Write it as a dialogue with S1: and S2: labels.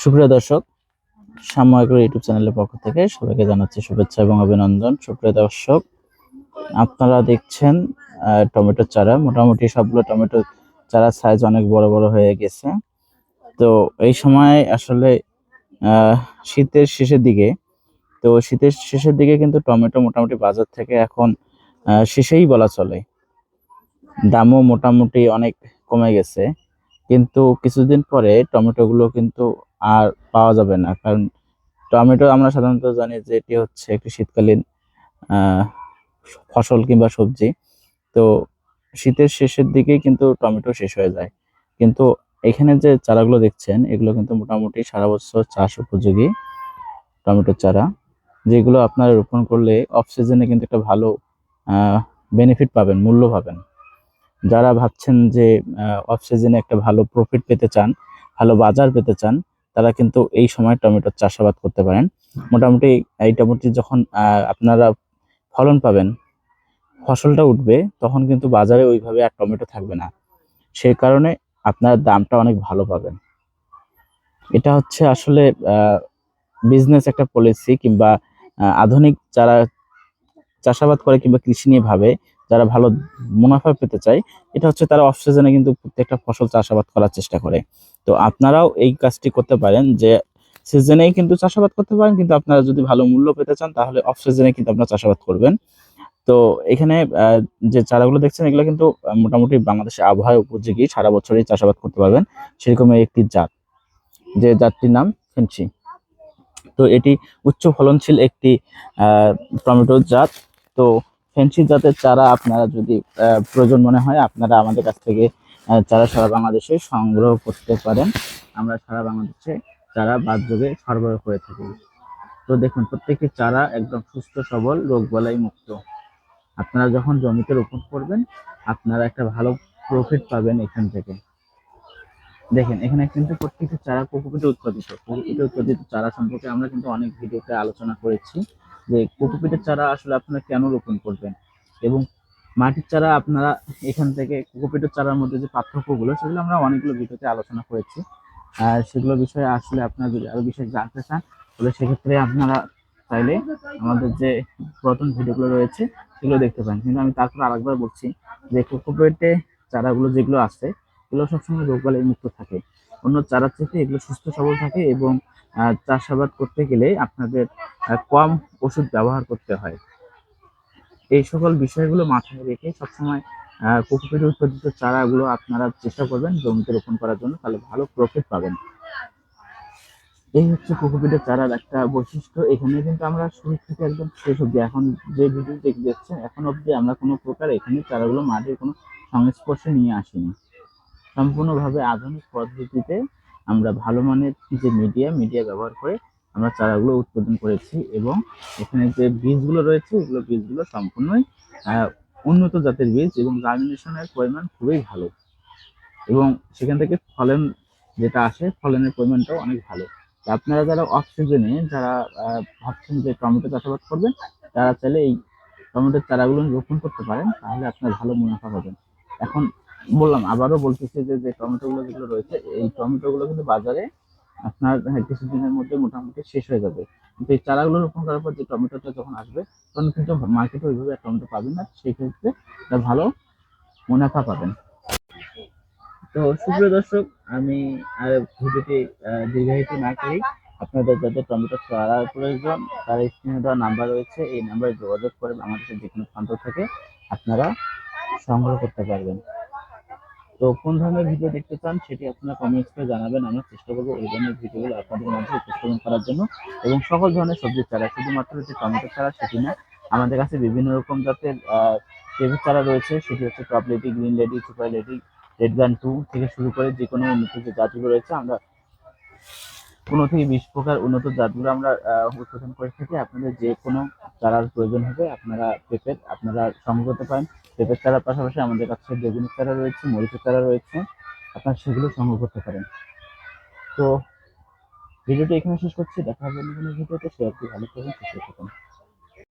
S1: সুপ্রিয় দর্শক, সাময়িক ইউটিউব চ্যানেলের পক্ষ থেকে সবাইকে জানাচ্ছি শুভেচ্ছা এবং অভিনন্দন। সুপ্রিয় দর্শক, আপনারা দেখছেন টমেটো চারা। মোটামুটি সবগুলো টমেটো চারা সাইজ অনেক বড় বড় হয়ে গেছে। তো এই সময় আসলে শীতের শেষের দিকে, কিন্তু টমেটো মোটামুটি বাজার থেকে এখন শেষেই বলা চলে। দামও মোটামুটি অনেক কমে গেছে, কিন্তু কিছুদিন পরে টমেটোগুলো কিন্তু আর পাওয়া যাবে না। কারণ টমেটো আমরা সাধারণত জানি যে এটি হচ্ছে একটি শীতকালীন ফসল কিংবা সবজি। তো শীতের শেষের দিকেই কিন্তু টমেটো শেষ হয়ে যায়। কিন্তু এখানে যে চারাগুলো দেখছেন, এগুলো কিন্তু মোটামুটি সারা বছর চাষ উপযোগী টমেটো চারা, যেগুলো আপনারা রোপণ করলে অফ সিজনে কিন্তু একটা ভালো বেনিফিট পাবেন, মূল্য পাবেন। যারা ভাবছেন যে অফ সিজনে একটা ভালো প্রফিট পেতে চান, ভালো বাজার পেতে চান, তারা কিন্তু এই সময় টমেটোর চাষাবাদ করতে পারেন। মোটামুটি এই টমেটো যখন আপনারা ফলন পাবেন, ফসলটা উঠবে, তখন কিন্তু বাজারে ওইভাবে আর টমেটো থাকবে না। সেই কারণে আপনার দামটা অনেক ভালো পাবেন। এটা হচ্ছে আসলে বিজনেস একটা পলিসি, কিংবা আধুনিক যারা চাষাবাদ করে কিংবা কৃষি নিয়ে ভাবে, যারা ভালো মুনাফা পেতে চায়, এটা হচ্ছে তারা অফ সিজনে কিন্তু প্রত্যেকটা ফসল চাষাবাদ করার চেষ্টা করে। তো আপনারাও এই কাজটি করতে পারেন, যে সিজনেই কিন্তু চাষাবাদ করতে পারেন, কিন্তু আপনারা যদি ভালো মূল্য পেতে চান তাহলে অফ সিজনে কিন্তু আপনারা চাষাবাদ করবেন। তো এখানে যে চারাগুলো দেখছেন, এগুলো কিন্তু মোটামুটি বাংলাদেশের আবহাওয়া উপযোগী, সারা বছরই চাষাবাদ করতে পারবেন সেরকমই একটি জাত, যে জাতটির নাম ফেন্সি। তো এটি উচ্চ ফলনশীল একটি টমেটোর জাত। তো ফেন্সি জাতের চারা আপনারা যদি প্রয়োজন মনে হয়, আপনারা আমাদের কাছ থেকে চারা সারা বাংলাদেশে সংগ্রহ করতে পারেন। আমরা সারা বাংলাদেশে চারা বাসযোগে সরবরাহ করে থাকি। তো দেখুন, প্রত্যেকটি চারা একদম সুস্থ সবল, রোগবালাই মুক্ত। আপনারা যখন জমিতে রোপণ করবেন, আপনারা একটা ভালো প্রফিট পাবেন এখান থেকে। দেখেন, এখানে কিন্তু প্রত্যেকটি চারা কোকোপিটে উৎপাদিত চারা সম্পর্কে আমরা কিন্তু অনেক ভিডিওতে আলোচনা করেছি, যে কোকোপিটের চারা আসলে আপনারা কেন রোপণ করবেন, এবং মাটির চারা আপনারা এখান থেকে কোকোপিটের চারার মধ্যে যে পার্থক্যগুলো, সেগুলো আমরা অনেকগুলো ভিডিওতে আলোচনা করেছি। আর সেগুলো বিষয়ে আসলে আপনারা যদি আরো বিষয়ে জানতে চান, তাহলে সেক্ষেত্রে আপনারা চাইলে আমাদের যে পুরাতন ভিডিওগুলো রয়েছে সেগুলো দেখতে পারেন। কিন্তু আমি তারপর আরেকবার বলছি, যে কোকোপিটে চারাগুলো যেগুলো আছে, এগুলো সবসময় রোগবালাই মুক্ত থাকে। অন্য চারার থেকে এগুলো সুস্থ সবল থাকে, এবং চাষাবাদ করতে গেলে আপনাদের কম ওষুধ ব্যবহার করতে হয়। এই সকল বিষয়গুলো মাথায় রেখে সবসময় কোকোপিটে উৎপাদিত চারাগুলো আপনারা চেষ্টা করবেন জমিতে রোপণ করার জন্য, তাহলে ভালো প্রফিট পাবেন। এই হচ্ছে কোকোপিটের চারার একটা বৈশিষ্ট্য। এখানে কিন্তু আমরা শুরু থেকে একদম শেষ অব্দি, এখন যে ভিডিও দেখছেন, এখন অব্দি আমরা কোনো প্রকার এখানে চারাগুলো মাটির কোনো সংস্পর্শে নিয়ে আসিনি। সম্পূর্ণভাবে আধুনিক পদ্ধতিতে আমরা ভালো মানের যে মিডিয়া ব্যবহার করে আমরা চারাগুলো উৎপাদন করেছি, এবং এখানে যে বীজগুলো রয়েছে, এগুলো বীজগুলো সম্পূর্ণই উন্নত জাতের বীজ, এবং জার্মিনেশনের পরিমাণ খুবই ভালো, এবং সেখান থেকে ফলন যেটা আসে, ফলনের পরিমাণটাও অনেক ভালো। আপনারা যারা অফ সিজনে যারা ভাবছেন যে টমেটো চাষাবাদ করবেন, তারা চাইলে এই টমেটোর চারাগুলো রোপণ করতে পারেন, তাহলে আপনার ভালো মুনাফা পাবেন। এখন বললাম, আবারও বলতেছি, যে টমেটোগুলো যেগুলো রয়েছে, এই টমেটোগুলো কিন্তু বাজারে আপনার কিছুদিনের মধ্যে মোটামুটি শেষ হয়ে যাবে। কিন্তু এই চারাগুলো রোপণ করার পর যে টমেটোটা যখন আসবে, তখন কিন্তু মার্কেটে ওইভাবে টমেটো পাবেন না, সেই ক্ষেত্রে ভালো মুনাফা পাবেন। তো সুপ্রিয় দর্শক, আমি আর ভিডিওটি দীর্ঘায়িত না করি, আপনাদের যাদের টমেটো চারার প্রয়োজন, তার স্ক্রিনে দেওয়া নাম্বার রয়েছে, এই নাম্বারে যোগাযোগ করে বাংলাদেশের যে কোনো প্রান্ত থেকে আপনারা সংগ্রহ করতে পারবেন। তো কোন ধরনের ভিডিও দেখতে চান সেটি আপনারা কমেন্টস করে জানাবেন। আমরা চেষ্টা করবো এই ধরনের ভিডিওগুলো আপনাদের মাঝে উপস্থাপন করার জন্য, এবং সকল ধরনের সবজির চারা, শুধুমাত্র যে টমেটো চারা সেটি না, আমাদের কাছে বিভিন্ন রকম জাতের পেঁপের চারা রয়েছে। সেটি হচ্ছে top lady, green lady, super lady, red গান 2 থেকে শুরু করে যে কোনো উন্নত যে জাতগুলো রয়েছে, আমরা 15 থেকে 20 প্রকার উন্নত জাতগুলো আমরা উৎপাদন করে থাকি। আপনাদের যে কোনো চারার প্রয়োজন হবে, আপনারা আপনারা সংগ্রহ করতে পারেন। পেঁপের চারার পাশাপাশি আমাদের কাছে বেগুনের চারা রয়েছে, মরিচের চারা রয়েছে, আপনারা সেগুলো সংগ্রহ করতে পারেন। তো ভিডিওটি এখানে শেষ করছি, দেখা হবে অন্য কোনো ভিডিওতে। সে আপনি ভালো থাকুন, সুস্থ থাকুন।